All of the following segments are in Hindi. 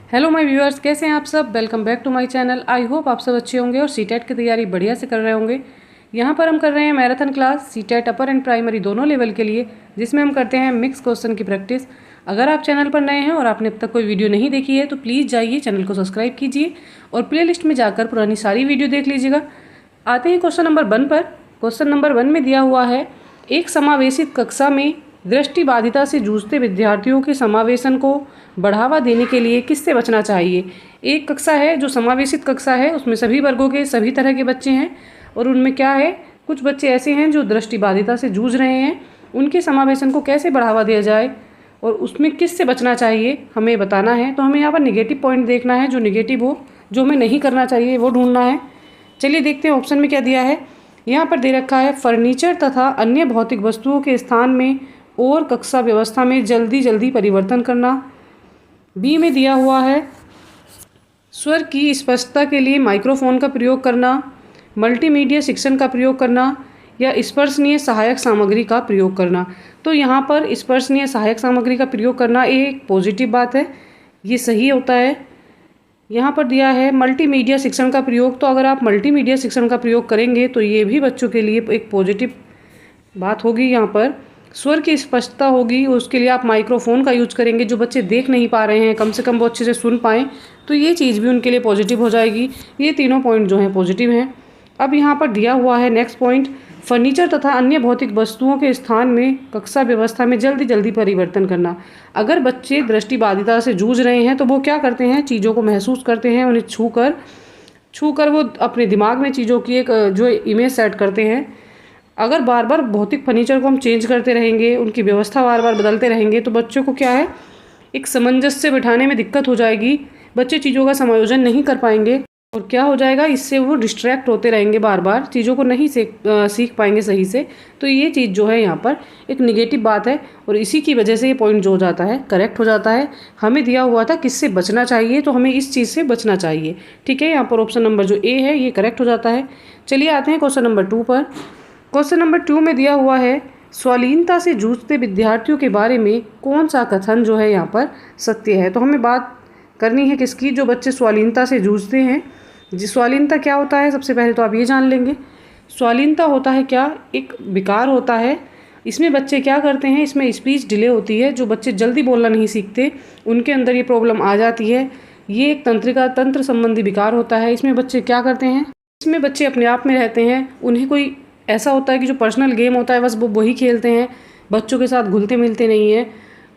हेलो माय व्यूअर्स, कैसे हैं आप सब। Welcome back to my channel. I hope आप सब अच्छे होंगे और सीटेट की तैयारी बढ़िया से कर रहे होंगे। यहाँ पर हम कर रहे हैं marathon class CTET upper and primary दोनों लेवल के लिए, जिसमें हम करते हैं मिक्स क्वेश्चन की प्रैक्टिस। अगर आप चैनल पर नए हैं और आपने अब तक कोई वीडियो नहीं देखी है तो प्लीज़ जाइए चैनल को सब्सक्राइब कीजिए और प्ले लिस्ट में जाकर पुरानी सारी वीडियो देख लीजिएगा। आते हैं क्वेश्चन नंबर 1 पर। क्वेश्चन नंबर 1 में दिया हुआ है, एक समावेशित कक्षा में दृष्टिबाधिता से जूझते विद्यार्थियों के समावेशन को बढ़ावा देने के लिए किससे बचना चाहिए। एक कक्षा है जो समावेशित कक्षा है, उसमें सभी वर्गों के सभी तरह के बच्चे हैं और उनमें क्या है, कुछ बच्चे ऐसे हैं जो दृष्टिबाधिता से जूझ रहे हैं। उनके समावेशन को कैसे बढ़ावा दिया जाए और उसमें किससे बचना चाहिए हमें बताना है। तो हमें यहाँ पर निगेटिव पॉइंट देखना है, जो निगेटिव हो, जो हमें नहीं करना चाहिए वो ढूंढना है। चलिए देखते हैं ऑप्शन में क्या दिया है। यहाँ पर दे रखा है फर्नीचर तथा अन्य भौतिक वस्तुओं के स्थान में और कक्षा व्यवस्था में जल्दी जल्दी परिवर्तन करना। बी में दिया हुआ है स्वर की स्पष्टता के लिए माइक्रोफोन का प्रयोग करना, मल्टीमीडिया शिक्षण का प्रयोग करना या स्पर्शनीय सहायक सामग्री का प्रयोग करना। तो यहाँ पर स्पर्शनीय सहायक सामग्री का प्रयोग करना एक पॉजिटिव बात है, ये सही होता है। यहाँ पर दिया है मल्टीमीडिया शिक्षण का प्रयोग, तो अगर आप मल्टीमीडिया शिक्षण का प्रयोग करेंगे तो ये भी बच्चों के लिए एक पॉजिटिव बात होगी। यहाँ पर स्वर की स्पष्टता होगी, उसके लिए आप माइक्रोफोन का यूज करेंगे, जो बच्चे देख नहीं पा रहे हैं कम से कम वो अच्छे से सुन पाएँ, तो ये चीज़ भी उनके लिए पॉजिटिव हो जाएगी। ये तीनों पॉइंट जो हैं पॉजिटिव हैं। अब यहाँ पर दिया हुआ है नेक्स्ट पॉइंट, फर्नीचर तथा अन्य भौतिक वस्तुओं के स्थान में कक्षा व्यवस्था में जल्दी जल्दी परिवर्तन करना। अगर बच्चे दृष्टिबाधिता से जूझ रहे हैं तो वो क्या करते हैं, चीज़ों को महसूस करते हैं, उन्हें छू कर वो अपने दिमाग में चीज़ों की एक जो इमेज सेट करते हैं। अगर बार बार भौतिक फर्नीचर को हम चेंज करते रहेंगे, उनकी व्यवस्था बार बार बदलते रहेंगे, तो बच्चों को क्या है, एक सामंजस्य बिठाने में दिक्कत हो जाएगी। बच्चे चीज़ों का समायोजन नहीं कर पाएंगे और क्या हो जाएगा, इससे वो डिस्ट्रैक्ट होते रहेंगे, बार बार चीज़ों को नहीं सीख पाएंगे सही से। तो ये चीज़ जो है यहाँ पर एक निगेटिव बात है और इसी की वजह से ये पॉइंट जो हो जाता है करेक्ट हो जाता है। हमें दिया हुआ था किससे बचना चाहिए, तो हमें इस चीज़ से बचना चाहिए। ठीक है, यहाँ पर ऑप्शन नंबर जो ए है ये करेक्ट हो जाता है। चलिए आते हैं क्वेश्चन नंबर 2 पर। क्वेश्चन नंबर 2 में दिया हुआ है, स्वालीनता से जूझते विद्यार्थियों के बारे में कौन सा कथन जो है यहाँ पर सत्य है। तो हमें बात करनी है किसकी, जो बच्चे स्वालीनता से जूझते हैं। स्वालीनता क्या होता है, सबसे पहले तो आप ये जान लेंगे। स्वालीनता होता है क्या, एक विकार होता है। इसमें बच्चे क्या करते हैं, इसमें स्पीच डिले होती है, जो बच्चे जल्दी बोलना नहीं सीखते उनके अंदर ये प्रॉब्लम आ जाती है। ये एक तंत्र संबंधी विकार होता है। इसमें बच्चे क्या करते हैं, इसमें बच्चे अपने आप में रहते हैं, उन्हें कोई ऐसा होता है कि जो पर्सनल गेम होता है बस वो वही खेलते हैं, बच्चों के साथ घुलते मिलते नहीं हैं।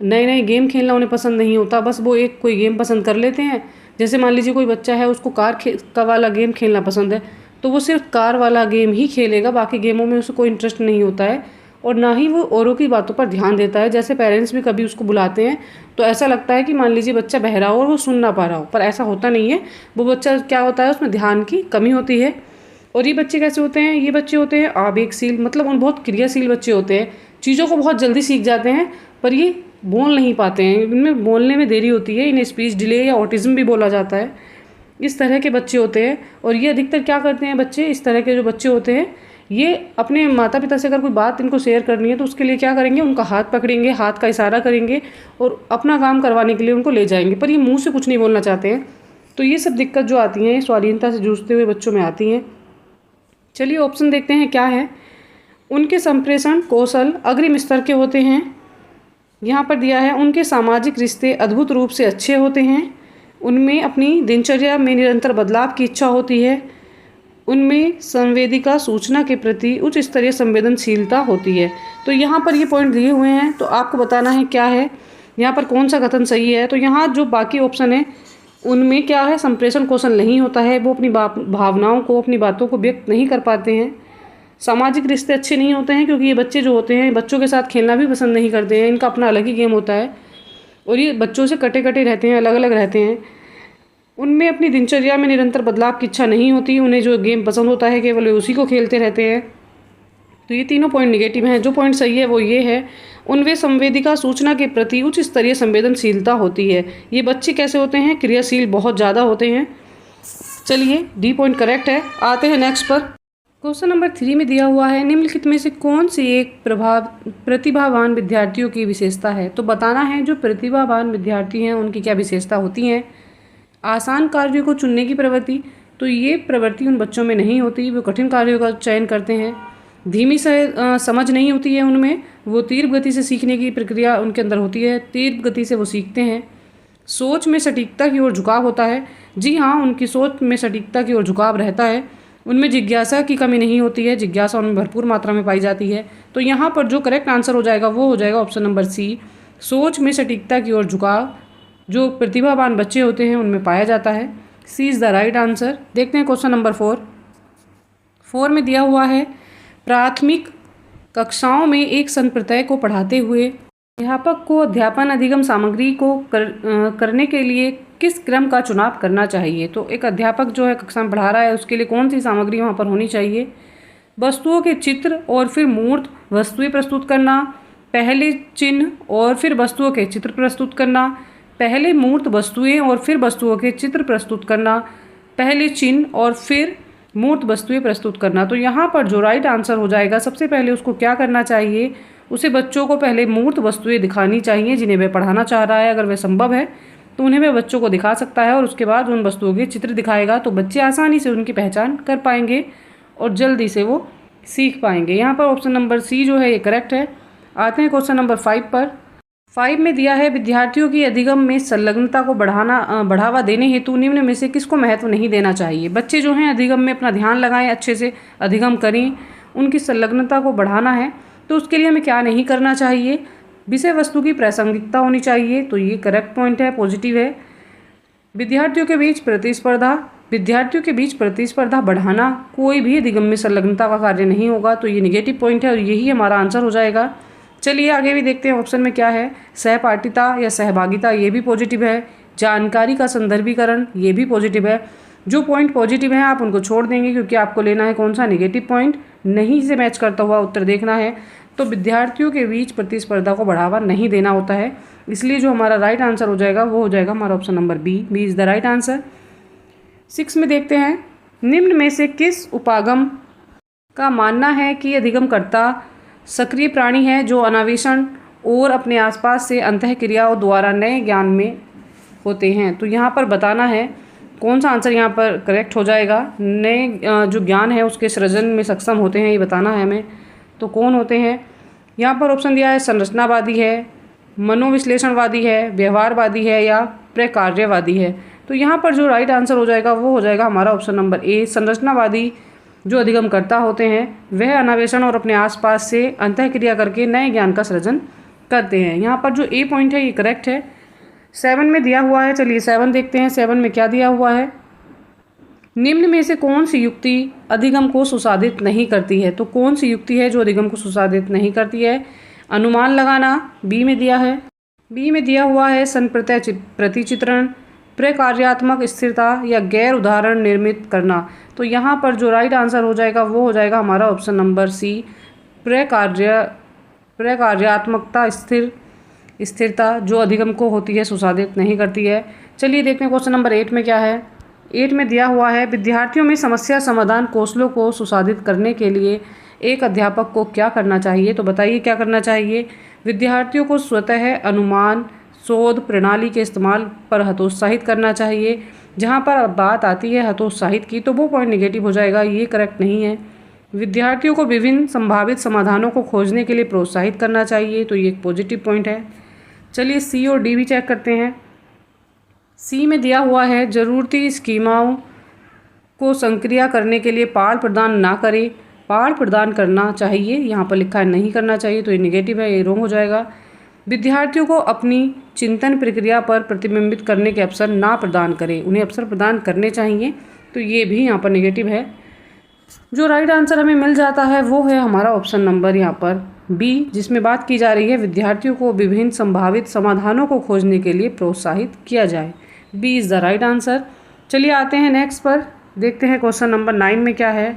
नए नए गेम खेलना उन्हें पसंद नहीं होता, बस वो एक कोई गेम पसंद कर लेते हैं। जैसे मान लीजिए कोई बच्चा है, उसको कार का वाला गेम खेलना पसंद है, तो वो सिर्फ कार वाला गेम ही खेलेगा, बाकी गेमों में उसे कोई इंटरेस्ट नहीं होता है और ना ही वो औरों की बातों पर ध्यान देता है। जैसे पेरेंट्स भी कभी उसको बुलाते हैं तो ऐसा लगता है कि मान लीजिए बच्चा बहरा हो और वो सुन ना पा रहा हो, पर ऐसा होता नहीं है। वो बच्चा क्या होता है, उसमें ध्यान की कमी होती है। और ये बच्चे कैसे होते हैं, ये बच्चे होते हैं आवेगशील, मतलब उन बहुत क्रियाशील बच्चे होते हैं, चीज़ों को बहुत जल्दी सीख जाते हैं पर ये बोल नहीं पाते हैं, इनमें बोलने में देरी होती है, इन्हें स्पीच डिले या ऑटिज्म भी बोला जाता है। इस तरह के बच्चे होते हैं और ये अधिकतर क्या करते हैं बच्चे, इस तरह के जो बच्चे होते हैं ये अपने माता पिता से अगर कोई बात इनको शेयर करनी है तो उसके लिए क्या करेंगे, उनका हाथ पकड़ेंगे, हाथ का इशारा करेंगे और अपना काम करवाने के लिए उनको ले जाएंगे, पर ये मुँह से कुछ नहीं बोलना चाहते हैं। तो ये सब दिक्कत जो आती हैं स्वाधीनता से जूझते हुए बच्चों में आती हैं। चलिए ऑप्शन देखते हैं क्या है। उनके संप्रेषण कौशल अग्रिम स्तर के होते हैं। यहाँ पर दिया है, उनके सामाजिक रिश्ते अद्भुत रूप से अच्छे होते हैं। उनमें अपनी दिनचर्या में निरंतर बदलाव की इच्छा होती है। उनमें संवेदिका सूचना के प्रति उच्च स्तरीय संवेदनशीलता होती है। तो यहाँ पर ये पॉइंट दिए हुए हैं, तो आपको बताना है क्या है, यहाँ पर कौन सा कथन सही है। तो यहाँ जो बाकी ऑप्शन है उनमें क्या है, संप्रेषण कौशल नहीं होता है, वो अपनी भावनाओं को, अपनी बातों को व्यक्त नहीं कर पाते हैं। सामाजिक रिश्ते अच्छे नहीं होते हैं क्योंकि ये बच्चे जो होते हैं बच्चों के साथ खेलना भी पसंद नहीं करते हैं, इनका अपना अलग ही गेम होता है और ये बच्चों से कटे कटे रहते हैं, अलग अलग रहते हैं। उनमें अपनी दिनचर्या में निरंतर बदलाव की इच्छा नहीं होती, उन्हें जो गेम पसंद होता है केवल उसी को खेलते रहते हैं। तो ये तीनों पॉइंट निगेटिव हैं। जो पॉइंट सही है वो ये है, उनमें संवेदिका सूचना के प्रति उच्च स्तरीय संवेदनशीलता होती है। ये बच्चे कैसे होते हैं, क्रियाशील बहुत ज़्यादा होते हैं। चलिए डी पॉइंट करेक्ट है। आते हैं नेक्स्ट पर। क्वेश्चन नंबर 3 में दिया हुआ है, निम्नलिखित में से कौन सी एक प्रतिभावान विद्यार्थियों की विशेषता है। तो बताना है जो प्रतिभावान विद्यार्थी हैं उनकी क्या विशेषता होती हैं। आसान कार्यों को चुनने की प्रवृत्ति, तो ये प्रवृत्ति उन बच्चों में नहीं होती, वो कठिन कार्यों का चयन करते हैं। धीमी समझ नहीं होती है उनमें, वो तीव्र गति से सीखने की प्रक्रिया उनके अंदर होती है, तीव्र गति से वो सीखते हैं। सोच में सटीकता की ओर झुकाव होता है, जी हाँ, उनकी सोच में सटीकता की ओर झुकाव रहता है। उनमें जिज्ञासा की कमी नहीं होती है, जिज्ञासा उनमें भरपूर मात्रा में पाई जाती है। तो यहाँ पर जो करेक्ट आंसर हो जाएगा वो हो जाएगा ऑप्शन नंबर सी, सोच में सटीकता की ओर झुकाव जो प्रतिभावान बच्चे होते हैं उनमें पाया जाता है। सी इज़ द राइट आंसर। देखते हैं क्वेश्चन नंबर 4 में दिया हुआ है, प्राथमिक कक्षाओं में एक संप्रदाय को पढ़ाते हुए अध्यापक को अध्यापन अधिगम सामग्री को करने के लिए किस क्रम का चुनाव करना चाहिए। तो एक अध्यापक जो है कक्षा में पढ़ा रहा है, उसके लिए कौन सी सामग्री वहाँ पर होनी चाहिए। वस्तुओं के चित्र और फिर मूर्त वस्तुएं प्रस्तुत करना, पहले चिन्ह और फिर वस्तुओं के चित्र प्रस्तुत करना, पहले मूर्त वस्तुएं और फिर वस्तुओं के चित्र प्रस्तुत करना, पहले चिन्ह और फिर मूर्त वस्तुएं प्रस्तुत करना। तो यहाँ पर जो राइट आंसर हो जाएगा, सबसे पहले उसको क्या करना चाहिए, उसे बच्चों को पहले मूर्त वस्तुएं दिखानी चाहिए जिन्हें वह पढ़ाना चाह रहा है। अगर वह संभव है तो उन्हें वह बच्चों को दिखा सकता है और उसके बाद उन वस्तुओं के चित्र दिखाएगा, तो बच्चे आसानी से उनकी पहचान कर पाएंगे और जल्दी से वो सीख पाएंगे। यहाँ पर ऑप्शन नंबर सी जो है ये करेक्ट है। आते हैं क्वेश्चन नंबर 5 पर। 5 में दिया है, विद्यार्थियों की अधिगम में संलग्नता को बढ़ावा देने हेतु निम्न में से किसको महत्व नहीं देना चाहिए। बच्चे जो हैं अधिगम में अपना ध्यान लगाएं, अच्छे से अधिगम करें, उनकी संलग्नता को बढ़ाना है तो उसके लिए हमें क्या नहीं करना चाहिए। विषय वस्तु की प्रासंगिकता होनी चाहिए, तो ये करेक्ट पॉइंट है, पॉजिटिव है। विद्यार्थियों के बीच प्रतिस्पर्धा बढ़ाना कोई भी अधिगम में संलग्नता का कार्य नहीं होगा, तो ये निगेटिव पॉइंट है और यही हमारा आंसर हो जाएगा। चलिए आगे भी देखते हैं ऑप्शन में क्या है। सहपाठिता या सहभागिता, ये भी पॉजिटिव है। जानकारी का संदर्भीकरण, ये भी पॉजिटिव है। जो पॉइंट पॉजिटिव है आप उनको छोड़ देंगे क्योंकि आपको लेना है कौन सा, नेगेटिव पॉइंट, नहीं से मैच करता हुआ उत्तर देखना है। तो विद्यार्थियों के बीच प्रतिस्पर्धा को बढ़ावा नहीं देना होता है, इसलिए जो हमारा राइट आंसर हो जाएगा वो हो जाएगा हमारा option number B is the right answer. 6 में देखते हैं, निम्न में से किस उपागम का मानना है कि अधिगमकर्ता सक्रिय प्राणी है जो अन्वेषण और अपने आसपास से अंतःक्रियाओं द्वारा नए ज्ञान में होते हैं। तो यहाँ पर बताना है कौन सा आंसर यहाँ पर करेक्ट हो जाएगा। नए जो ज्ञान है उसके सृजन में सक्षम होते हैं, ये बताना है हमें। तो कौन होते हैं, यहाँ पर ऑप्शन दिया है संरचनावादी है, मनोविश्लेषणवादी है, व्यवहारवादी है या प्रकार्यवादी है। तो यहाँ पर जो राइट आंसर हो जाएगा वो हो जाएगा हमारा ऑप्शन नंबर ए, संरचनावादी जो अधिगमकर्ता होते हैं वह अन्वेषण और अपने आसपास से अंतःक्रिया करके नए ज्ञान का सृजन करते हैं। यहाँ पर जो ए पॉइंट है ये करेक्ट है। 7 में दिया हुआ है, चलिए 7 देखते हैं। 7 में क्या दिया हुआ है, निम्न में से कौन सी युक्ति अधिगम को सुसाधित नहीं करती है। तो कौन सी युक्ति है जो अधिगम को सुसाधित नहीं करती है। अनुमान लगाना बी में दिया है। बी में दिया हुआ है संप्रत्यय प्रतिचित्रण, प्रकार्यात्मक स्थिरता या गैर उदाहरण निर्मित करना। तो यहाँ पर जो राइट आंसर हो जाएगा वो हो जाएगा हमारा ऑप्शन नंबर सी, प्रकार्यात्मकता स्थिरता जो अधिगम को होती है सुसाधित नहीं करती है। चलिए देखते हैं क्वेश्चन नंबर 8 में क्या है। 8 में दिया हुआ है, विद्यार्थियों में समस्या समाधान कौशलों को सुसाधित करने के लिए एक अध्यापक को क्या करना चाहिए। तो बताइए क्या करना चाहिए। विद्यार्थियों को स्वतः अनुमान शोध प्रणाली के इस्तेमाल पर हतोत्साहित करना चाहिए। जहाँ पर बात आती है हतोत्साहित की तो वो पॉइंट निगेटिव हो जाएगा, ये करेक्ट नहीं है। विद्यार्थियों को विभिन्न संभावित समाधानों को खोजने के लिए प्रोत्साहित करना चाहिए, तो ये एक पॉजिटिव पॉइंट है। चलिए सी और डी भी चेक करते हैं। सी में दिया हुआ है, ज़रूरती स्कीमाओं को संक्रिया करने के लिए पाठ प्रदान ना करें, पाठ प्रदान करना चाहिए। यहाँ पर लिखा है नहीं करना चाहिए, तो ये निगेटिव है, ये रॉन्ग हो जाएगा। विद्यार्थियों को अपनी चिंतन प्रक्रिया पर प्रतिबिंबित करने के अवसर ना प्रदान करें, उन्हें अवसर प्रदान करने चाहिए, तो ये भी यहाँ पर नेगेटिव है। जो राइट आंसर हमें मिल जाता है वो है हमारा ऑप्शन नंबर यहाँ पर बी, जिसमें बात की जा रही है विद्यार्थियों को विभिन्न संभावित समाधानों को खोजने के लिए प्रोत्साहित किया जाए। B is the right answer. चलिए आते हैं नेक्स्ट पर, देखते हैं क्वेश्चन नंबर 9 में क्या है।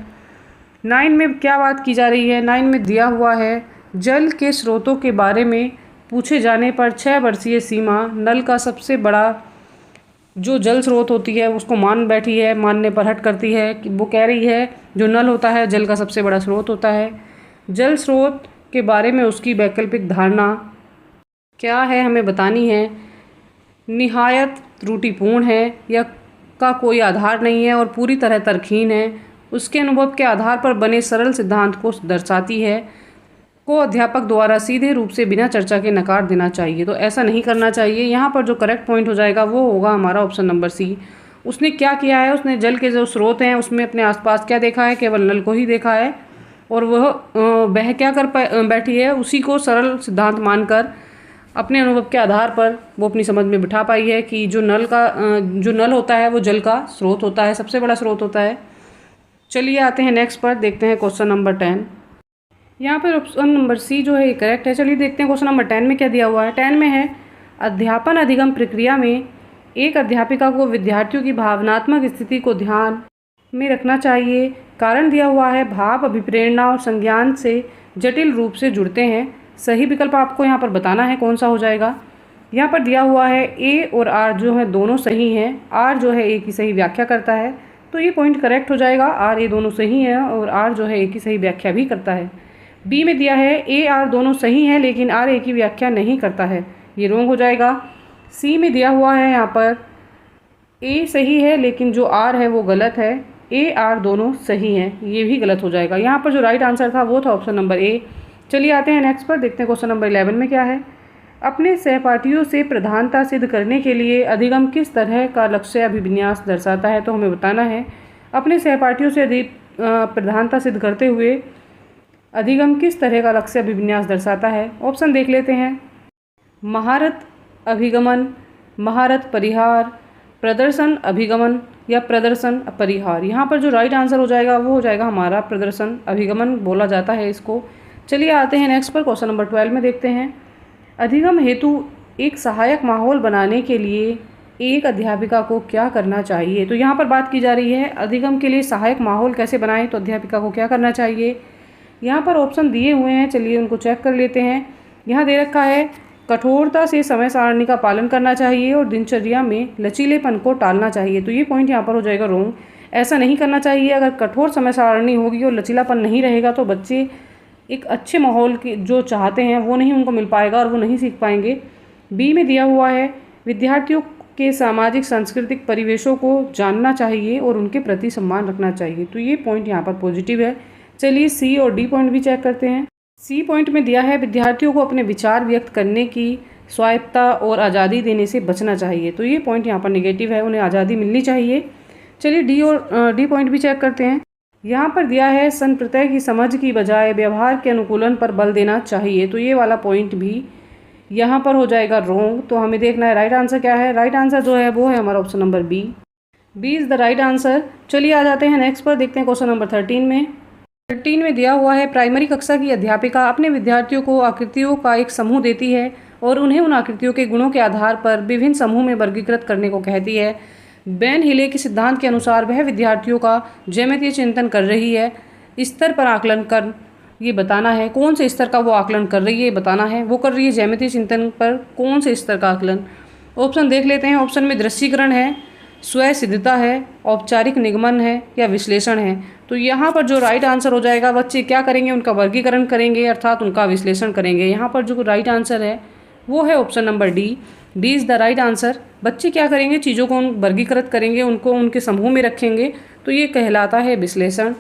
9 में क्या बात की जा रही है। 9 में दिया हुआ है, जल के स्रोतों के बारे में पूछे जाने पर 6 वर्षीय सीमा नल का सबसे बड़ा जो जल स्रोत होती है उसको मान बैठी है, मानने पर हट करती है कि वो कह रही है जो नल होता है जल का सबसे बड़ा स्रोत होता है। जल स्रोत के बारे में उसकी वैकल्पिक धारणा क्या है हमें बतानी है। निहायत त्रुटिपूर्ण है या का कोई आधार नहीं है और पूरी तरह तर्कहीन है, उसके अनुभव के आधार पर बने सरल सिद्धांत को दर्शाती है, को अध्यापक द्वारा सीधे रूप से बिना चर्चा के नकार देना चाहिए। तो ऐसा नहीं करना चाहिए। यहाँ पर जो करेक्ट पॉइंट हो जाएगा वो होगा हमारा ऑप्शन नंबर सी। उसने क्या किया है, उसने जल के जो स्रोत हैं उसमें अपने आसपास क्या देखा है, केवल नल को ही देखा है और वह क्या कर बैठी है, उसी को सरल सिद्धांत मानकर अपने अनुभव के आधार पर वो अपनी समझ में बिठा पाई है कि जो नल होता है वो जल का स्रोत होता है, सबसे बड़ा स्रोत होता है। चलिए आते हैं नेक्स्ट पर, देखते हैं क्वेश्चन नंबर 10। यहाँ पर ऑप्शन नंबर सी जो है ये करेक्ट है। चलिए देखते हैं क्वेश्चन नंबर 10 में क्या दिया हुआ है। 10 में है अध्यापन अधिगम प्रक्रिया में एक अध्यापिका को विद्यार्थियों की भावनात्मक स्थिति को ध्यान में रखना चाहिए। कारण दिया हुआ है भाव अभिप्रेरणा और संज्ञान से जटिल रूप से जुड़ते हैं। सही विकल्प आपको यहाँ पर बताना है कौन सा हो जाएगा। यहाँ पर दिया हुआ है ए और आर जो है दोनों सही हैं। आर जो है ए की सही व्याख्या करता है, तो ये पॉइंट करेक्ट हो जाएगा। आर ए दोनों सही हैं और आर जो है ए की सही व्याख्या भी करता है। बी में दिया है ए आर दोनों सही हैं लेकिन आर ए की व्याख्या नहीं करता है, ये रॉन्ग हो जाएगा। सी में दिया हुआ है यहाँ पर ए सही है लेकिन जो आर है वो गलत है, ए आर दोनों सही हैं, ये भी गलत हो जाएगा। यहाँ पर जो राइट आंसर था वो था ऑप्शन नंबर ए। चलिए आते हैं नेक्स्ट पर, देखते हैं क्वेश्चन नंबर 11 में क्या है। अपने सहपाठियों से प्रधानता सिद्ध करने के लिए अधिगम किस तरह का लक्ष्य अभिविन्यास दर्शाता है, तो हमें बताना है अपने सहपाठियों से प्रधानता सिद्ध करते हुए अधिगम किस तरह का लक्ष्य अभिविन्यास दर्शाता है। ऑप्शन देख लेते हैं। महारत अभिगमन, महारत परिहार, प्रदर्शन अभिगमन या प्रदर्शन परिहार। यहाँ पर जो राइट आंसर हो जाएगा वो हो जाएगा हमारा प्रदर्शन अभिगमन बोला जाता है इसको। चलिए आते हैं नेक्स्ट पर, क्वेश्चन नंबर 12 में देखते हैं। अधिगम हेतु एक सहायक माहौल बनाने के लिए एक अध्यापिका को क्या करना चाहिए। तो यहाँ पर बात की जा रही है अधिगम के लिए सहायक माहौल कैसे बनाएं, तो अध्यापिका को क्या करना चाहिए। यहाँ पर ऑप्शन दिए हुए हैं, चलिए उनको चेक कर लेते हैं। यहाँ दे रखा है कठोरता से समय सारणी का पालन करना चाहिए और दिनचर्या में लचीलेपन को टालना चाहिए, तो ये पॉइंट यहाँ पर हो जाएगा रॉन्ग। ऐसा नहीं करना चाहिए। अगर कठोर समय सारणी होगी और लचीलापन नहीं रहेगा तो बच्चे एक अच्छे माहौल की जो चाहते हैं वो नहीं उनको मिल पाएगा और वो नहीं सीख पाएंगे। बी में दिया हुआ है विद्यार्थियों के सामाजिक सांस्कृतिक परिवेशों को जानना चाहिए और उनके प्रति सम्मान रखना चाहिए, तो ये पॉइंट यहाँ पर पॉजिटिव है। चलिए सी और डी पॉइंट भी चेक करते हैं। सी पॉइंट में दिया है विद्यार्थियों को अपने विचार व्यक्त करने की स्वायत्ता और आज़ादी देने से बचना चाहिए, तो ये पॉइंट यहाँ पर नेगेटिव है, उन्हें आज़ादी मिलनी चाहिए। चलिए डी और डी पॉइंट भी चेक करते हैं। यहाँ पर दिया है संप्रत्यय की समझ की बजाय व्यवहार के अनुकूलन पर बल देना चाहिए, तो ये वाला पॉइंट भी यहाँ पर हो जाएगा रॉन्ग। तो हमें देखना है राइट आंसर क्या है। राइट आंसर जो है वो है हमारा option number B. B is the right answer. चलिए आ जाते हैं नेक्स्ट पर, देखते हैं क्वेश्चन नंबर 13 में। 13 में दिया हुआ है प्राइमरी कक्षा की अध्यापिका अपने विद्यार्थियों को आकृतियों का एक समूह देती है और उन्हें उन आकृतियों के गुणों के आधार पर विभिन्न समूह में वर्गीकृत करने को कहती है। बेन हिले के सिद्धांत के अनुसार वह विद्यार्थियों का ज्यामितीय चिंतन कर रही है। स्तर पर आकलन कर ये बताना है कौन से स्तर का वो आकलन कर रही है, ये बताना है। वो कर रही है ज्यामितीय चिंतन पर कौन से स्तर का आकलन। ऑप्शन देख लेते हैं। ऑप्शन में दृश्यीकरण है, स्वय सिद्धता है, औपचारिक निगमन है या विश्लेषण है। तो यहाँ पर जो राइट आंसर हो जाएगा, बच्चे क्या करेंगे, उनका वर्गीकरण करेंगे अर्थात उनका विश्लेषण करेंगे। यहाँ पर जो राइट आंसर है वो है option number D. D is the right answer. बच्चे क्या करेंगे, चीज़ों को वर्गीकृत करेंगे, उनको उनके समूह में रखेंगे, तो ये कहलाता है विश्लेषण।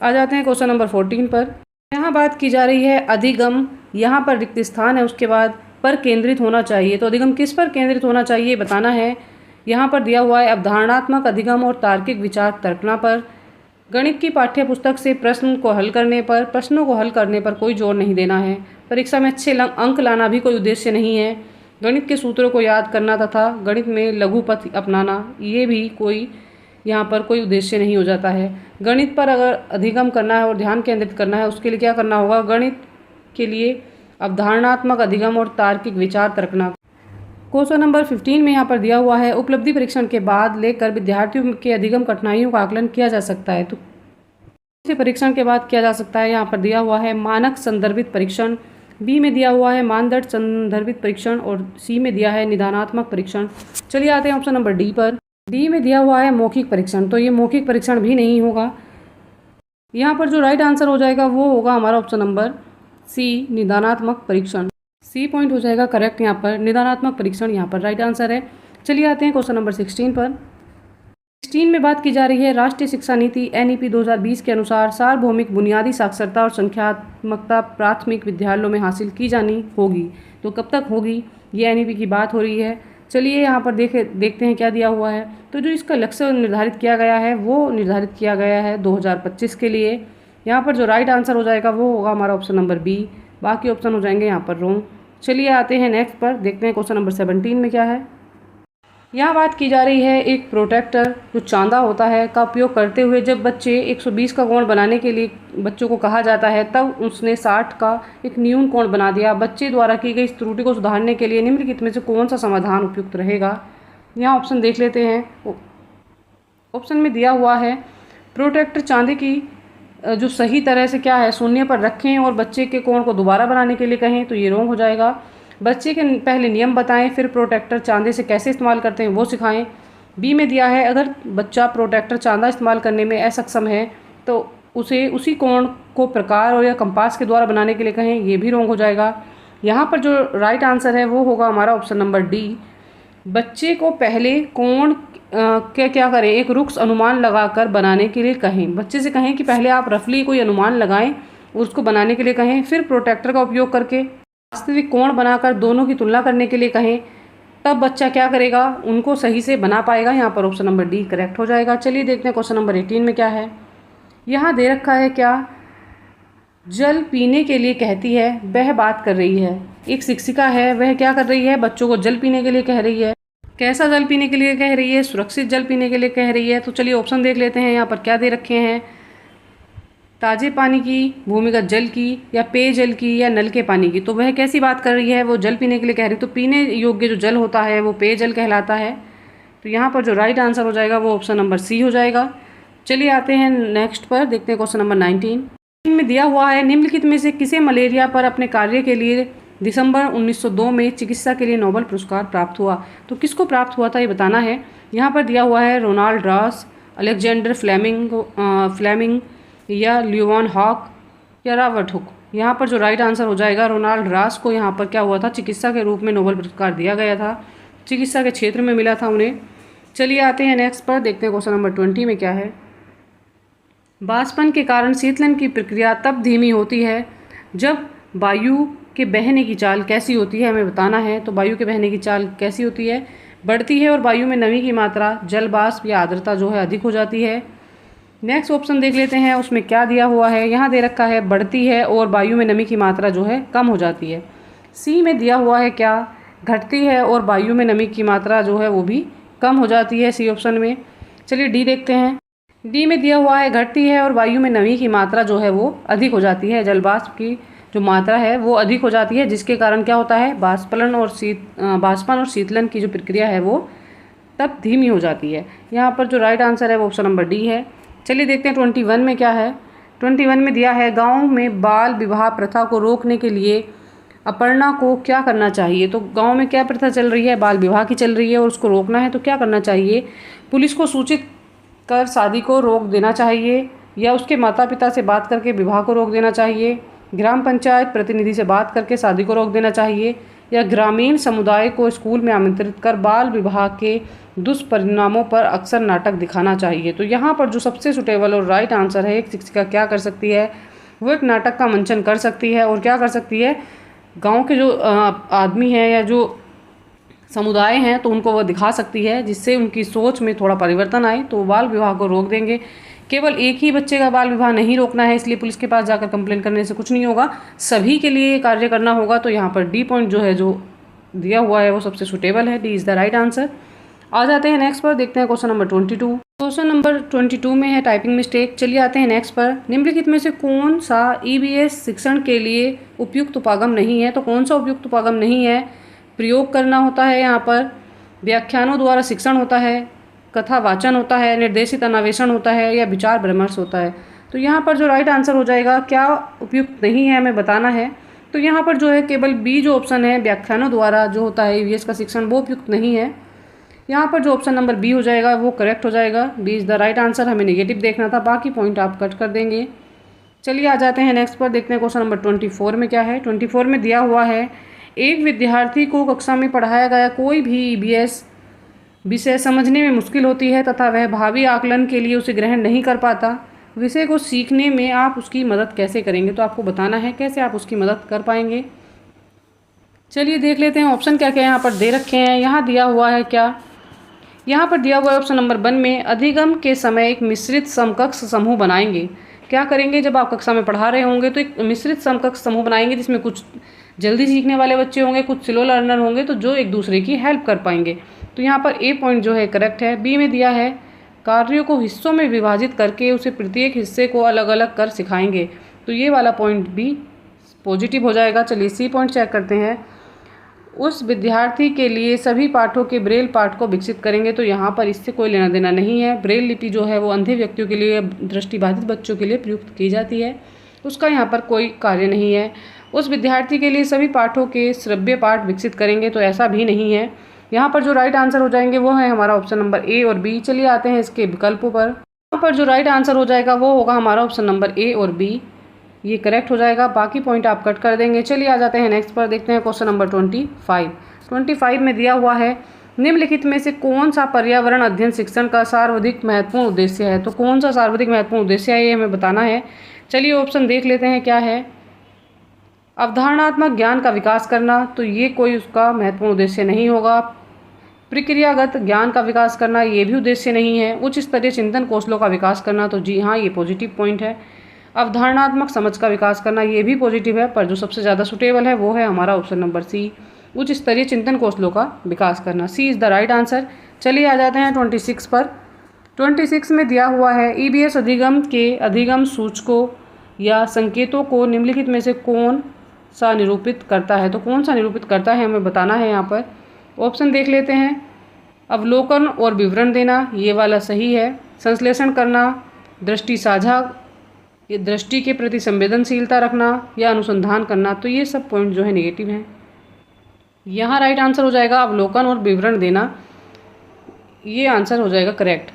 आ जाते हैं क्वेश्चन नंबर 14 पर। यहाँ बात की जा रही है अधिगम, यहाँ पर रिक्त स्थान है उसके बाद पर केंद्रित होना चाहिए। तो अधिगम किस पर केंद्रित होना चाहिए बताना है। यहाँ पर दिया हुआ है अवधारणात्मक अधिगम और तार्किक विचार तर्कना पर। गणित की पाठ्य पुस्तक से प्रश्नों को हल करने पर कोई जोर नहीं देना है। परीक्षा में अच्छे अंक लाना भी कोई उद्देश्य नहीं है। गणित के सूत्रों को याद करना तथा गणित में लघुपथ अपनाना ये भी कोई यहाँ पर कोई उद्देश्य नहीं हो जाता है। गणित पर अगर अधिगम करना है और ध्यान केंद्रित करना है उसके लिए क्या करना होगा, गणित के लिए अवधारणात्मक अधिगम और तार्किक विचार तर्कना। क्वेश्चन नंबर 15 में यहाँ पर दिया हुआ है उपलब्धि परीक्षण के बाद लेकर विद्यार्थियों के अधिगम कठिनाइयों का आकलन किया जा सकता है। तो इसे परीक्षण के बाद किया जा सकता है। यहाँ पर दिया हुआ है मानक संदर्भित परीक्षण, बी में दिया हुआ है मानदंड संदर्भित परीक्षण और सी में दिया है निदानात्मक परीक्षण। चलिए आते हैं ऑप्शन नंबर डी पर। डी में दिया हुआ है मौखिक परीक्षण, तो ये मौखिक परीक्षण भी नहीं होगा। यहाँ पर जो राइट आंसर हो जाएगा वो होगा हमारा ऑप्शन नंबर सी निदानात्मक परीक्षण। सी पॉइंट हो जाएगा करेक्ट। यहाँ पर निदानात्मक परीक्षण यहाँ पर राइट आंसर है। चलिए आते हैं क्वेश्चन नंबर 16 पर। 16 में बात की जा रही है राष्ट्रीय शिक्षा नीति NEP 2020 के अनुसार सार्वभौमिक बुनियादी साक्षरता और संख्यात्मकता प्राथमिक विद्यालयों में हासिल की जानी होगी। तो कब तक होगी, ये NEP की बात हो रही है। चलिए यहाँ पर देखते हैं क्या दिया हुआ है। तो जो इसका लक्ष्य निर्धारित किया गया है वो निर्धारित किया गया है 2025 के लिए। यहाँ पर जो राइट आंसर हो जाएगा वो होगा हमारा ऑप्शन नंबर बी, बाकी ऑप्शन हो जाएंगे यहाँ पर रॉन्ग। चलिए आते हैं नेक्स्ट पर, देखते हैं क्वेश्चन नंबर 17 में क्या है। यहाँ बात की जा रही है एक प्रोटेक्टर जो चांदा होता है का उपयोग करते हुए जब बच्चे 120 का कोण बनाने के लिए बच्चों को कहा जाता है तब उसने 60 का एक न्यून कोण बना दिया। बच्चे द्वारा की गई इस त्रुटि को सुधारने के लिए निम्नलिखित में से कौन सा समाधान उपयुक्त रहेगा। यहाँ ऑप्शन देख लेते हैं। ऑप्शन में दिया हुआ है प्रोटेक्टर चांदी की जो सही तरह से क्या है शून्य पर रखें और बच्चे के कोण को दोबारा बनाने के लिए कहें, तो ये रॉन्ग हो जाएगा। बच्चे के पहले नियम बताएं, फिर प्रोटेक्टर चांदे से कैसे इस्तेमाल करते हैं वो सिखाएं। बी में दिया है अगर बच्चा प्रोटेक्टर चांदा इस्तेमाल करने में असक्षम है तो उसे उसी कोण को प्रकार और या कंपास के द्वारा बनाने के लिए कहें, ये भी रॉन्ग हो जाएगा। यहाँ पर जो राइट आंसर है वो होगा हमारा ऑप्शन नंबर डी। बच्चे को पहले कोण क्या करें, एक रुक्स अनुमान लगाकर बनाने के लिए कहें। बच्चे से कहें कि पहले आप रफली कोई अनुमान लगाएं और उसको बनाने के लिए कहें, फिर प्रोटेक्टर का उपयोग करके वास्तविक कोण बनाकर दोनों की तुलना करने के लिए कहें, तब बच्चा क्या करेगा, उनको सही से बना पाएगा। यहाँ पर ऑप्शन नंबर डी करेक्ट हो जाएगा। चलिए देखते हैं क्वेश्चन नंबर 18 में क्या है। यहाँ दे रखा है क्या, जल पीने के लिए कहती है वह बात कर रही है। एक शिक्षिका है वह क्या कर रही है, बच्चों को जल पीने के लिए कह रही है। कैसा जल पीने के लिए कह रही है, सुरक्षित जल पीने के लिए कह रही है। तो चलिए ऑप्शन देख लेते हैं यहाँ पर क्या दे रखे हैं, ताज़े पानी की, भूमिगत जल की, या पेयजल की, या नल के पानी की। तो वह कैसी बात कर रही है, वो जल पीने के लिए कह रही है। तो पीने योग्य जो जल होता है वो पेयजल कहलाता है। तो यहाँ पर जो राइट आंसर हो जाएगा वो ऑप्शन नंबर सी हो जाएगा। चलिए आते हैं नेक्स्ट पर, देखते हैं क्वेश्चन नंबर 19 में दिया हुआ है निम्नलिखित में से किसे मलेरिया पर अपने कार्य के लिए दिसंबर 1902 में चिकित्सा के लिए नोबेल पुरस्कार प्राप्त हुआ। तो किसको प्राप्त हुआ था ये बताना है। यहाँ पर दिया हुआ है रोनाल्ड रॉस, अलेक्जेंडर फ्लेमिंग या ल्यूवन हॉक या रॉबर्ट हुक। यहाँ पर जो राइट आंसर हो जाएगा रोनाल्ड रॉस को यहाँ पर क्या हुआ था, चिकित्सा के रूप में नोबेल पुरस्कार दिया गया था, चिकित्सा के क्षेत्र में मिला था उन्हें। चलिए आते हैं नेक्स्ट पर, देखते हैं क्वेश्चन नंबर 20 में क्या है। वाष्पन के कारण शीतलन की प्रक्रिया तब धीमी होती है जब वायु के बहने की चाल कैसी होती है, हमें बताना है। तो वायु के बहने की चाल कैसी होती है, बढ़ती है और वायु में नमी की मात्रा जल वाष्प या आर्द्रता जो है अधिक हो जाती है। नेक्स्ट ऑप्शन देख लेते हैं उसमें क्या दिया हुआ है। यहाँ दे रखा है बढ़ती है और वायु में नमी की मात्रा जो है कम हो जाती है। सी में दिया हुआ है क्या, घटती है और वायु में नमी की मात्रा जो है वो भी कम हो जाती है, सी ऑप्शन में। चलिए डी देखते हैं। डी में दिया हुआ है घटती है और वायु में नमी की मात्रा जो है वो अधिक हो जाती है, जल वाष्प की जो मात्रा है वो अधिक हो जाती है, जिसके कारण क्या होता है, वाष्पन और शीतलन की जो प्रक्रिया है वो तब धीमी हो जाती है। यहाँ पर जो राइट आंसर है वो ऑप्शन नंबर डी है। चलिए देखते हैं 21 में क्या है। 21 में दिया है गांव में बाल विवाह प्रथा को रोकने के लिए अपर्णा को क्या करना चाहिए। तो गांव में क्या प्रथा चल रही है, बाल विवाह की चल रही है और उसको रोकना है तो क्या करना चाहिए, पुलिस को सूचित कर शादी को रोक देना चाहिए, या उसके माता पिता से बात करके विवाह को रोक देना चाहिए, ग्राम पंचायत प्रतिनिधि से बात करके शादी को रोक देना चाहिए, या ग्रामीण समुदाय को स्कूल में आमंत्रित कर बाल विवाह के दुष्परिणामों पर अक्सर नाटक दिखाना चाहिए। तो यहाँ पर जो सबसे सुटेबल और राइट आंसर है, एक शिक्षिका क्या कर सकती है, वो एक नाटक का मंचन कर सकती है और क्या कर सकती है, गांव के जो आदमी हैं या जो समुदाय हैं तो उनको वो दिखा सकती है, जिससे उनकी सोच में थोड़ा परिवर्तन आए, तो बाल विवाह को रोक देंगे। केवल एक ही बच्चे का बाल विवाह नहीं रोकना है, इसलिए पुलिस के पास जाकर कंप्लेन करने से कुछ नहीं होगा, सभी के लिए कार्य करना होगा। तो यहाँ पर डी पॉइंट जो है जो दिया हुआ है वो सबसे सुटेबल है, D is the right answer. आ जाते हैं नेक्स्ट पर, देखते हैं क्वेश्चन नंबर 22। क्वेश्चन नंबर 22 में है टाइपिंग मिस्टेक। चलिए आते हैं नेक्स्ट पर। निम्नलिखित में से कौन सा EVS शिक्षण के लिए उपयुक्त उपागम नहीं है। तो कौन सा उपयुक्त उपागम नहीं है, प्रयोग करना होता है, यहाँ पर व्याख्यानों द्वारा शिक्षण होता है, कथा वाचन होता है, निर्देशित अन्वेषण होता है, या विचार विमर्श होता है। तो यहाँ पर जो राइट आंसर हो जाएगा, क्या उपयुक्त नहीं है हमें बताना है। तो यहाँ पर जो है केवल बी जो ऑप्शन है, व्याख्यानों द्वारा जो होता है EVS का शिक्षण, वो उपयुक्त नहीं है। यहाँ पर जो ऑप्शन नंबर बी हो जाएगा वो करेक्ट हो जाएगा, B is the right answer. हमें नेगेटिव देखना था, बाकी पॉइंट आप कट कर देंगे। चलिए आ जाते हैं नेक्स्ट पर, देखते हैं क्वेश्चन नंबर 24 में क्या है। 24 में दिया हुआ है एक विद्यार्थी को कक्षा में पढ़ाया गया कोई भी EVS विषय समझने में मुश्किल होती है तथा वह भावी आकलन के लिए उसे ग्रहण नहीं कर पाता। विषय को सीखने में आप उसकी मदद कैसे करेंगे, तो आपको बताना है कैसे आप उसकी मदद कर पाएंगे। चलिए देख लेते हैं ऑप्शन क्या क्या यहाँ पर दे रखे हैं। यहाँ दिया हुआ है क्या, यहाँ पर दिया हुआ है ऑप्शन नंबर 1 में अधिगम के समय एक मिश्रित समकक्ष समूह बनाएंगे। क्या करेंगे, जब आप कक्षा में पढ़ा रहे होंगे तो एक मिश्रित समकक्ष समूह बनाएंगे जिसमें कुछ जल्दी सीखने वाले बच्चे होंगे, कुछ स्लो लर्नर होंगे, तो जो एक दूसरे की हेल्प कर पाएंगे। तो यहाँ पर ए पॉइंट जो है करेक्ट है। बी में दिया है कार्यों को हिस्सों में विभाजित करके उसे प्रत्येक हिस्से को अलग अलग कर सिखाएंगे, तो ये वाला पॉइंट भी पॉजिटिव हो जाएगा। चलिए सी पॉइंट चेक करते हैं। उस विद्यार्थी के लिए सभी पाठों के ब्रेल पाठ को विकसित करेंगे, तो यहाँ पर इससे कोई लेना देना नहीं है। ब्रेल लिपि जो है वो अंधे व्यक्तियों के लिए, दृष्टिबाधित बच्चों के लिए प्रयुक्त की जाती है, उसका यहाँ पर कोई कार्य नहीं है। उस विद्यार्थी के लिए सभी पाठों के श्रव्य पाठ विकसित करेंगे, तो ऐसा भी नहीं है। यहाँ पर जो राइट आंसर हो जाएंगे वो है हमारा ऑप्शन नंबर ए और बी। चलिए आते हैं इसके विकल्पों पर। यहाँ पर जो राइट आंसर हो जाएगा वो होगा हमारा ऑप्शन नंबर ए और बी, ये करेक्ट हो जाएगा। बाकी पॉइंट आप कट कर देंगे। चलिए आ जाते हैं नेक्स्ट पर, देखते हैं क्वेश्चन नंबर 25 में दिया हुआ है निम्नलिखित में से कौन सा पर्यावरण अध्ययन शिक्षण का सर्वाधिक महत्वपूर्ण उद्देश्य है। तो कौन सा सर्वाधिक महत्वपूर्ण उद्देश्य है ये हमें बताना है। चलिए ऑप्शन देख लेते हैं क्या है। अवधारणात्मक ज्ञान का विकास करना, तो ये कोई उसका महत्वपूर्ण उद्देश्य नहीं होगा। प्रक्रियागत ज्ञान का विकास करना, ये भी उद्देश्य नहीं है। उच्च स्तरीय चिंतन कौशलों का विकास करना, तो जी हाँ ये पॉजिटिव पॉइंट है। अवधारणात्मक समझ का विकास करना, ये भी पॉजिटिव है, पर जो सबसे ज़्यादा सुटेबल है वो है हमारा ऑप्शन नंबर सी, उच्च स्तरीय चिंतन कौशलों का विकास करना। सी इज़ द राइट आंसर। चलिए आ जाते हैं 26 पर। 26 में दिया हुआ है ईबीएस अधिगम के अधिगम सूचकों या संकेतों को निम्नलिखित में से कौन सा निरूपित करता है। तो कौन सा निरूपित करता है हमें बताना है। यहाँ पर ऑप्शन देख लेते हैं। अवलोकन और विवरण देना, ये वाला सही है। संश्लेषण करना, दृष्टि साझा, ये दृष्टि के प्रति संवेदनशीलता रखना, या अनुसंधान करना, तो ये सब पॉइंट जो है नेगेटिव हैं। यहाँ राइट आंसर हो जाएगा अवलोकन और विवरण देना, ये आंसर हो जाएगा करेक्ट।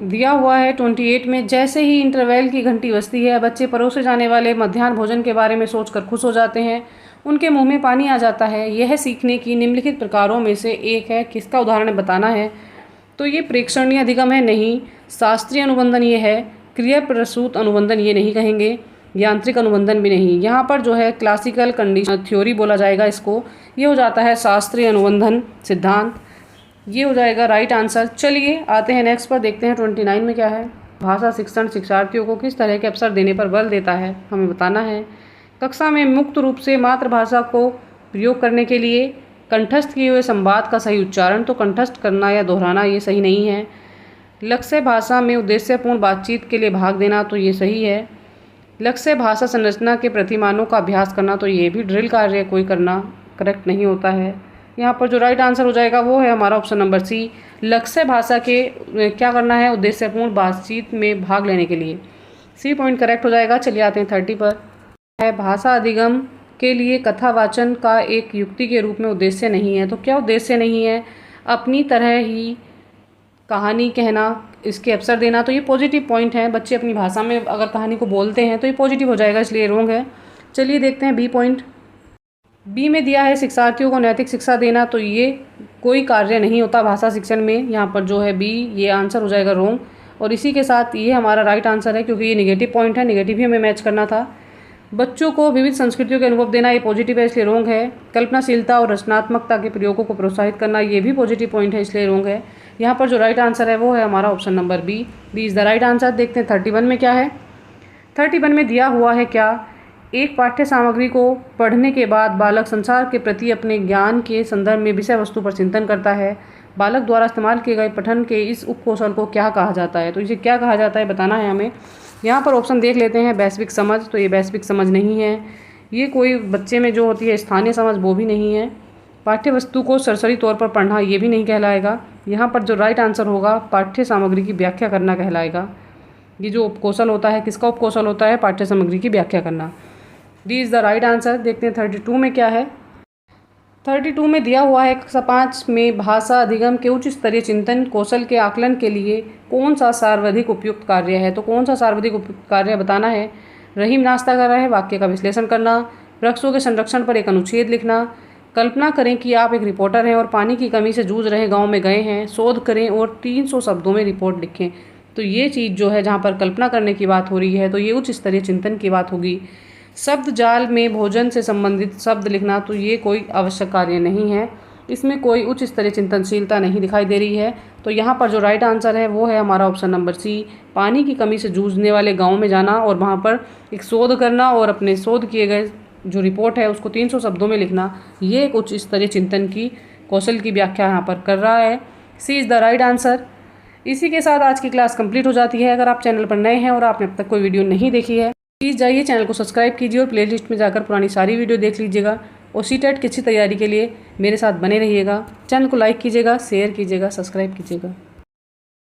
दिया हुआ है 28 में जैसे ही इंटरवल की घंटी बजती है बच्चे परोसे जाने वाले मध्याह्न भोजन के बारे में सोचकर खुश हो जाते हैं, उनके मुंह में पानी आ जाता है। यह सीखने की निम्नलिखित प्रकारों में से एक है, किसका उदाहरण बताना है। तो ये प्रेक्षणीय अधिगम है नहीं, शास्त्रीय अनुबंधन ये है, क्रिया प्रसूत अनुबंधन ये नहीं कहेंगे, यांत्रिक अनुबंधन भी नहीं। यहाँ पर जो है क्लासिकल कंडीशन थ्योरी बोला जाएगा इसको, ये हो जाता है शास्त्रीय अनुबंधन सिद्धांत, ये हो जाएगा राइट आंसर। चलिए आते हैं नेक्स्ट पर, देखते हैं 29 में क्या है। भाषा शिक्षण शिक्षार्थियों को किस तरह के अवसर देने पर बल देता है, हमें बताना है। कक्षा में मुक्त रूप से मातृभाषा को प्रयोग करने के लिए कंठस्थ किए हुए संवाद का सही उच्चारण, तो कंठस्थ करना या दोहराना ये सही नहीं है। लक्ष्य भाषा में उद्देश्यपूर्ण बातचीत के लिए भाग देना, तो ये सही है। लक्ष्य भाषा संरचना के प्रतिमानों का अभ्यास करना, तो ये भी ड्रिल कार्य कोई करना करेक्ट नहीं होता है। यहाँ पर जो राइट आंसर हो जाएगा वो है हमारा ऑप्शन नंबर सी, लक्ष्य भाषा के क्या करना है, उद्देश्यपूर्ण बातचीत में भाग लेने के लिए। सी पॉइंट करेक्ट हो जाएगा। चलिए आते हैं 30 पर। है भाषा अधिगम के लिए कथावाचन का एक युक्ति के रूप में उद्देश्य नहीं है। तो क्या उद्देश्य नहीं है, अपनी तरह ही कहानी कहना, इसके अवसर देना, तो ये पॉजिटिव पॉइंट है। बच्चे अपनी भाषा में अगर कहानी को बोलते हैं तो ये पॉजिटिव हो जाएगा, इसलिए रॉन्ग है। चलिए देखते हैं बी पॉइंट। बी में दिया है शिक्षार्थियों को नैतिक शिक्षा देना, तो ये कोई कार्य नहीं होता भाषा शिक्षण में। यहाँ पर जो है बी, ये आंसर हो जाएगा रॉन्ग, और इसी के साथ ये हमारा राइट आंसर है क्योंकि ये नेगेटिव पॉइंट है, नेगेटिव ही हमें मैच करना था। बच्चों को विविध संस्कृतियों के अनुभव देना, ये पॉजिटिव है, इसलिए रॉन्ग है। कल्पनाशीलता और रचनात्मकता के प्रयोगों को प्रोत्साहित करना, ये भी पॉजिटिव पॉइंट है, इसलिए रॉन्ग है। यहाँ पर जो राइट आंसर है वो है हमारा option number B, B is the right answer. देखते हैं 31 में क्या है। 31 में दिया हुआ है क्या, एक पाठ्य सामग्री को पढ़ने के बाद बालक संसार के प्रति अपने ज्ञान के संदर्भ में विषय वस्तु पर चिंतन करता है। बालक द्वारा इस्तेमाल किए गए पठन के इस उपकौशल को क्या कहा जाता है। तो इसे क्या कहा जाता है बताना है हमें। यहाँ पर ऑप्शन देख लेते हैं। वैश्विक समझ, तो ये वैश्विक समझ नहीं है। ये कोई बच्चे में जो होती है स्थानीय समझ, वो भी नहीं है। पाठ्य वस्तु को सरसरी तौर पर पढ़ना, ये भी नहीं कहलाएगा। यहाँ पर जो राइट आंसर होगा पाठ्य सामग्री की व्याख्या करना कहलाएगा। ये जो उपकौशल होता है, किसका उपकौशल होता है, पाठ्य सामग्री की व्याख्या करना। D is the right answer. देखते हैं 32 में क्या है। 32 में दिया हुआ है कक्षा 5 में भाषा अधिगम के उच्च स्तरीय चिंतन कौशल के आकलन के लिए कौन सा सर्वाधिक उपयुक्त कार्य है। तो कौन सा सर्वाधिक उपयुक्त कार्य बताना है। रहीम नाश्ता कर रहा है, वाक्य का विश्लेषण करना, वृक्षों के संरक्षण पर एक अनुच्छेद लिखना, कल्पना करें कि आप एक रिपोर्टर हैं और पानी की कमी से जूझ रहे गांव में गए हैं। शोध करें और 300 शब्दों में रिपोर्ट लिखें। तो ये चीज़ जो है, जहाँ पर कल्पना करने की बात हो रही है, तो ये उच्च स्तरीय चिंतन की बात होगी। शब्द जाल में भोजन से संबंधित शब्द लिखना, तो ये कोई आवश्यक कार्य नहीं है, इसमें कोई उच्च स्तरीय चिंतनशीलता नहीं दिखाई दे रही है। तो यहाँ पर जो राइट आंसर है वो है हमारा ऑप्शन नंबर सी, पानी की कमी से जूझने वाले गाँव में जाना और वहाँ पर एक शोध करना और अपने शोध किए गए जो रिपोर्ट है उसको 300 शब्दों में लिखना, ये एक उच्च स्तरीय चिंतन की कौशल की व्याख्या यहाँ पर कर रहा है। सी इज़ द राइट आंसर। इसी के साथ आज की क्लास कंप्लीट हो जाती है। अगर आप चैनल पर नए हैं और आपने अब तक कोई वीडियो नहीं देखी है, प्लीज़ जाइए चैनल को सब्सक्राइब कीजिए और प्लेलिस्ट में जाकर पुरानी सारी वीडियो देख लीजिएगा। और सीटेट की अच्छी तैयारी के लिए मेरे साथ बने रहिएगा। चैनल को लाइक कीजिएगा, शेयर कीजिएगा, सब्सक्राइब कीजिएगा।